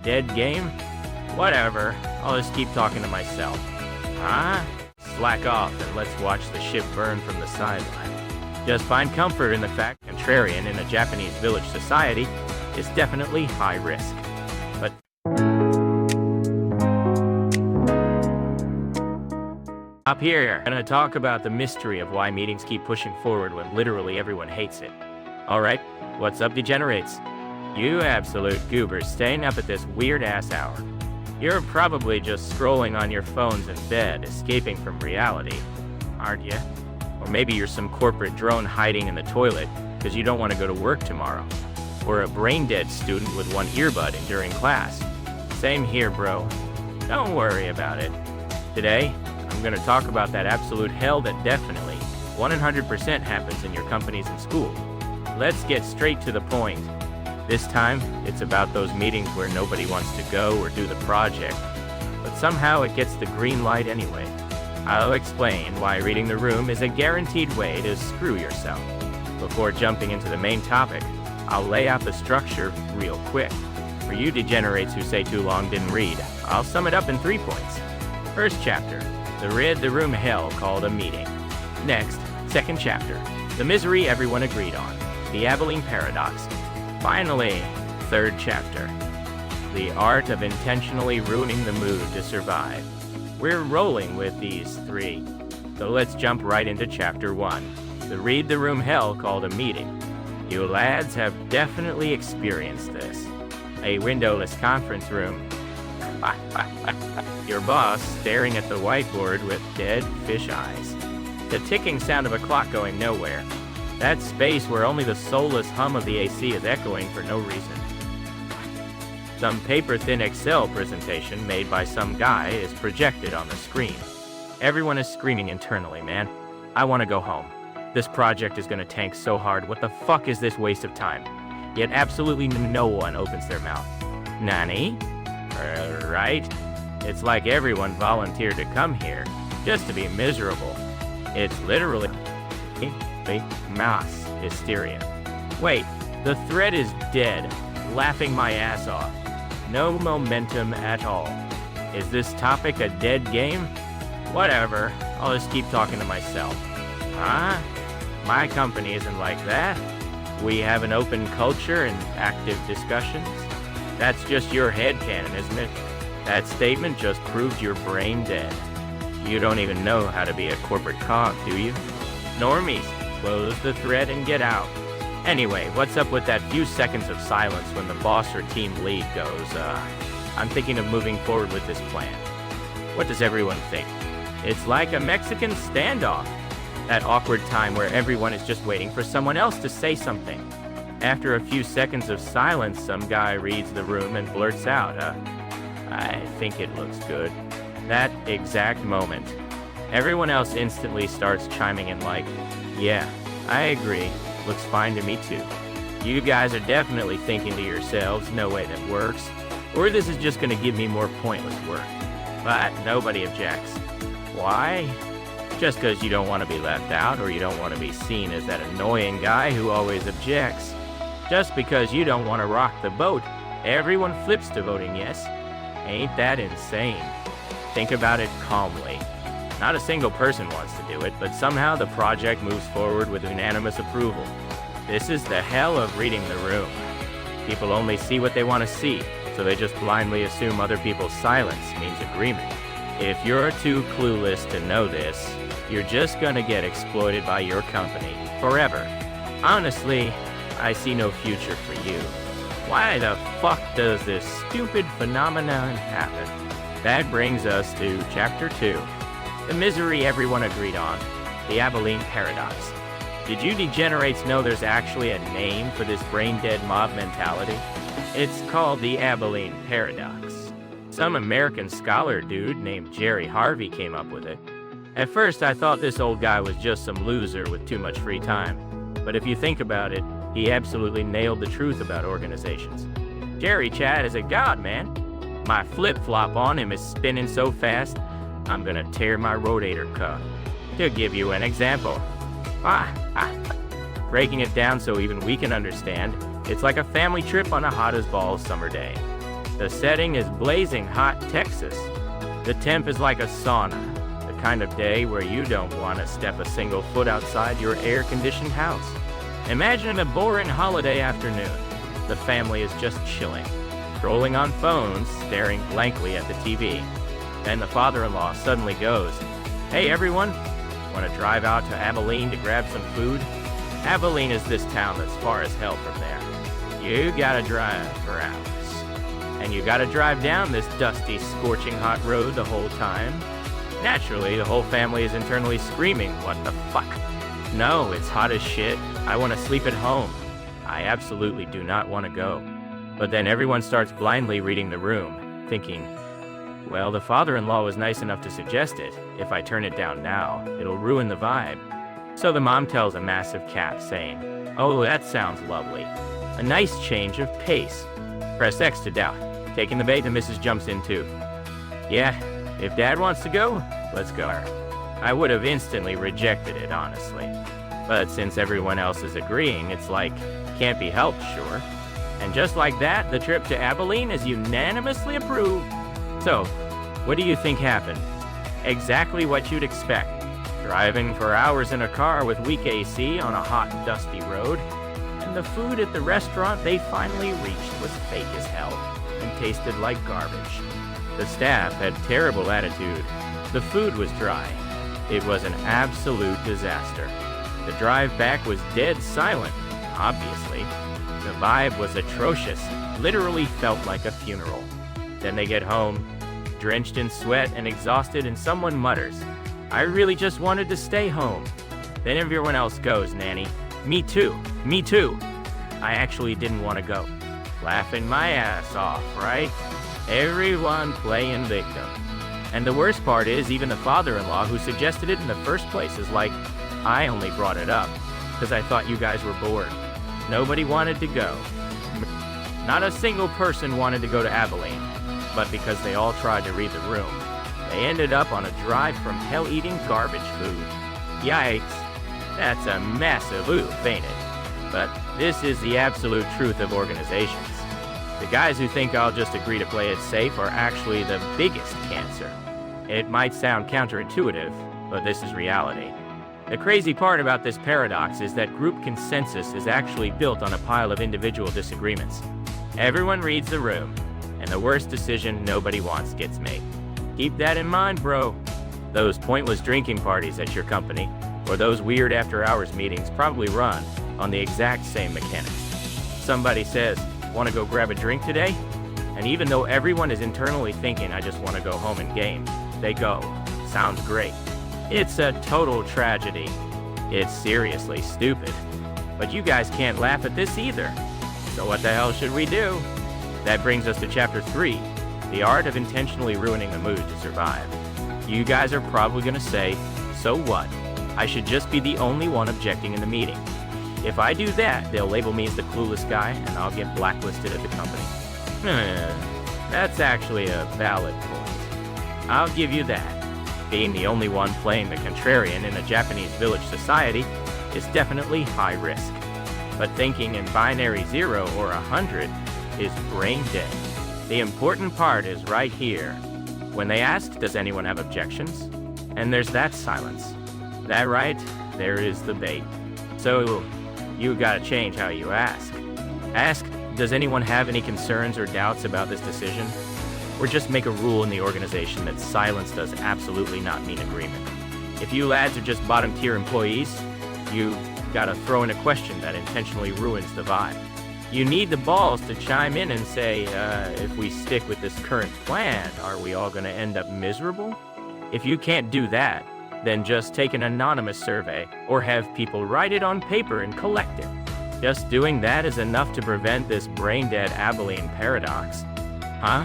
Dead game? Whatever, I'll just keep talking to myself. Huh? Slack off and let's watch the ship burn from the sideline. Just find comfort in the fact contrarian in a Japanese village society is definitely high risk. But up here, I'm gonna talk about the mystery of why meetings keep pushing forward when literally everyone hates it. Alright, what's up, degenerates? You absolute goobers staying up at this weird-ass hour. You're probably just scrolling on your phones in bed, escaping from reality, aren't you? Or maybe you're some corporate drone hiding in the toilet because you don't want to go to work tomorrow. Or a brain-dead student with one earbud in during class. Same here, bro. Don't worry about it. Today, I'm going to talk about that absolute hell that definitely, 100% happens in your companies and schools. Let's get straight to the point. This time, it's about those meetings where nobody wants to go or do the project, but somehow it gets the green light anyway. I'll explain why reading the room is a guaranteed way to screw yourself. Before jumping into the main topic, I'll lay out the structure real quick. For you degenerates who say too long didn't read, I'll sum it up in 3 points. First chapter, the read the room hell called a meeting. Next, second chapter, the misery everyone agreed on, the Abilene Paradox. Finally, third chapter, the art of intentionally ruining the mood to survive. We're rolling with these 3, so let's jump right into chapter 1, the read the room hell called a meeting. You lads have definitely experienced this. A windowless conference room. Your boss staring at the whiteboard with dead fish eyes. The ticking sound of a clock going nowhere. That space where only the soulless hum of the AC is echoing for no reason. Some paper-thin Excel presentation made by some guy is projected on the screen. Everyone is screaming internally, man. I want to go home. This project is going to tank so hard. What the fuck is this waste of time? Yet absolutely no one opens their mouth. Nani? Right? It's like everyone volunteered to come here just to be miserable. It's literally mass hysteria. Wait, the thread is dead, laughing my ass off. No momentum at all. Is this topic a dead game? Whatever, I'll just keep talking to myself. Huh? My company isn't like that. We have an open culture and active discussions. That's just your headcanon, isn't it? That statement just proved your brain dead. You don't even know how to be a corporate cog, do you? Normies, close the thread and get out. Anyway, what's up with that few seconds of silence when the boss or team lead goes, I'm thinking of moving forward with this plan. What does everyone think? It's like a Mexican standoff. That awkward time where everyone is just waiting for someone else to say something. After a few seconds of silence, some guy reads the room and blurts out, I think it looks good. That exact moment, everyone else instantly starts chiming in like, yeah, I agree, looks fine to me too. You guys are definitely thinking to yourselves, no way that works, or this is just gonna give me more pointless work. But nobody objects. Why? Just because you don't want to be left out or you don't want to be seen as that annoying guy who always objects. Just because you don't want to rock the boat, everyone flips to voting yes. Ain't that insane? Think about it calmly. Not a single person wants to do it, but somehow the project moves forward with unanimous approval. This is the hell of reading the room. People only see what they want to see, so they just blindly assume other people's silence means agreement. If you're too clueless to know this, you're just gonna get exploited by your company forever. Honestly, I see no future for you. Why the fuck does this stupid phenomenon happen? That brings us to Chapter 2, the misery everyone agreed on, the Abilene Paradox. Did you degenerates know there's actually a name for this brain-dead mob mentality? It's called the Abilene Paradox. Some American scholar dude named Jerry Harvey came up with it. At first, I thought this old guy was just some loser with too much free time. But if you think about it, he absolutely nailed the truth about organizations. Jerry Chad is a god, man. My flip-flop on him is spinning so fast, I'm gonna tear my rotator cuff. To give you an example. Breaking it down so even we can understand, it's like a family trip on a hot-as-balls summer day. The setting is blazing hot Texas. The temp is like a sauna, the kind of day where you don't want to step a single foot outside your air-conditioned house. Imagine a boring holiday afternoon. The family is just chilling, scrolling on phones, staring blankly at the TV. Then the father-in-law suddenly goes, "Hey everyone, want to drive out to Abilene to grab some food?" Abilene is this town that's far as hell from there. You gotta drive for hours. And you gotta drive down this dusty, scorching hot road the whole time. Naturally, the whole family is internally screaming, "What the fuck? No, it's hot as shit. I want to sleep at home. I absolutely do not want to go." But then everyone starts blindly reading the room, thinking, well, the father-in-law was nice enough to suggest it. If I turn it down now, it'll ruin the vibe. So the mom tells a massive cap, saying, "Oh, that sounds lovely. A nice change of pace." Press X to doubt. Taking the bait, the missus jumps in too. "Yeah, if Dad wants to go, let's go." I would have instantly rejected it, honestly. But since everyone else is agreeing, it's like, can't be helped, sure. And just like that, the trip to Abilene is unanimously approved. So, what do you think happened? Exactly what you'd expect. Driving for hours in a car with weak AC on a hot, dusty road. And the food at the restaurant they finally reached was fake as hell and tasted like garbage. The staff had terrible attitude. The food was dry. It was an absolute disaster. The drive back was dead silent, obviously. The vibe was atrocious, literally felt like a funeral. Then they get home, drenched in sweat and exhausted, and someone mutters, "I really just wanted to stay home." Then everyone else goes, "Nanny, me too, me too." I actually didn't want to go. Laughing my ass off, right? Everyone playing victim. And the worst part is, even the father-in-law who suggested it in the first place is like, "I only brought it up because I thought you guys were bored." Nobody wanted to go. Not a single person wanted to go to Abilene, but because they all tried to read the room, they ended up on a drive from hell eating garbage food. Yikes. That's a massive oof, ain't it? But this is the absolute truth of organizations. The guys who think I'll just agree to play it safe are actually the biggest cancer. It might sound counterintuitive, but this is reality. The crazy part about this paradox is that group consensus is actually built on a pile of individual disagreements. Everyone reads the room, and the worst decision nobody wants gets made. Keep that in mind, bro. Those pointless drinking parties at your company, or those weird after-hours meetings probably run on the exact same mechanics. Somebody says, "Want to go grab a drink today?" And even though everyone is internally thinking, "I just want to go home and game," they go. Sounds great. It's a total tragedy. It's seriously stupid. But you guys can't laugh at this either. So what the hell should we do? That brings us to Chapter 3, The Art of Intentionally Ruining the Mood to Survive. You guys are probably going to say, "So what? I should just be the only one objecting in the meeting. If I do that, they'll label me as the clueless guy and I'll get blacklisted at the company." That's actually a valid point. I'll give you that. Being the only one playing the contrarian in a Japanese village society is definitely high risk. But thinking in binary 0 or 100 is brain dead. The important part is right here. When they ask, "Does anyone have objections?" And there's that silence. That right? There is the bait. So you gotta change how you ask. Ask, "Does anyone have any concerns or doubts about this decision?" Or just make a rule in the organization that silence does absolutely not mean agreement. If you lads are just bottom-tier employees, you gotta throw in a question that intentionally ruins the vibe. You need the balls to chime in and say, if we stick with this current plan, are we all gonna end up miserable? If you can't do that, then just take an anonymous survey or have people write it on paper and collect it. Just doing that is enough to prevent this brain-dead Abilene Paradox. Huh?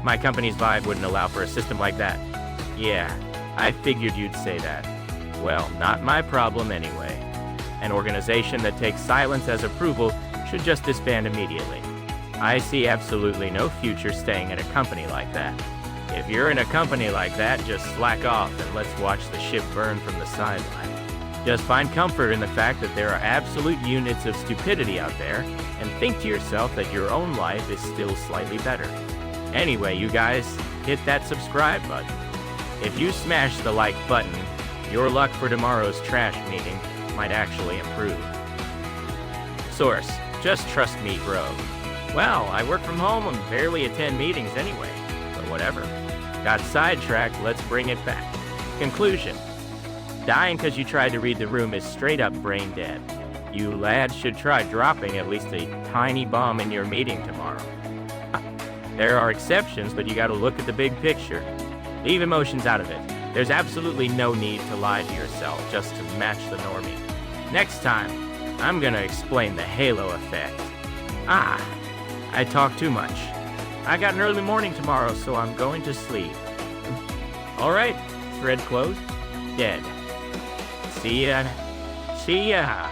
My company's vibe wouldn't allow for a system like that. Yeah, I figured you'd say that. Well, not my problem anyway. An organization that takes silence as approval should just disband immediately. I see absolutely no future staying at a company like that. If you're in a company like that, just slack off and let's watch the ship burn from the sideline. Just find comfort in the fact that there are absolute units of stupidity out there, and think to yourself that your own life is still slightly better. Anyway, you guys, hit that subscribe button. If you smash the like button, your luck for tomorrow's trash meeting might actually improve. Source: just trust me, bro. Well, I work from home and barely attend meetings anyway, but whatever. Got sidetracked, let's bring it back. Conclusion: dying because you tried to read the room is straight up brain dead. You lads should try dropping at least a tiny bomb in your meeting tomorrow. There are exceptions, but you gotta look at the big picture. Leave emotions out of it. There's absolutely no need to lie to yourself just to match the normie. Next time, I'm gonna explain the halo effect. I talk too much. I got an early morning tomorrow, so I'm going to sleep. Alright, thread closed. Dead. See ya.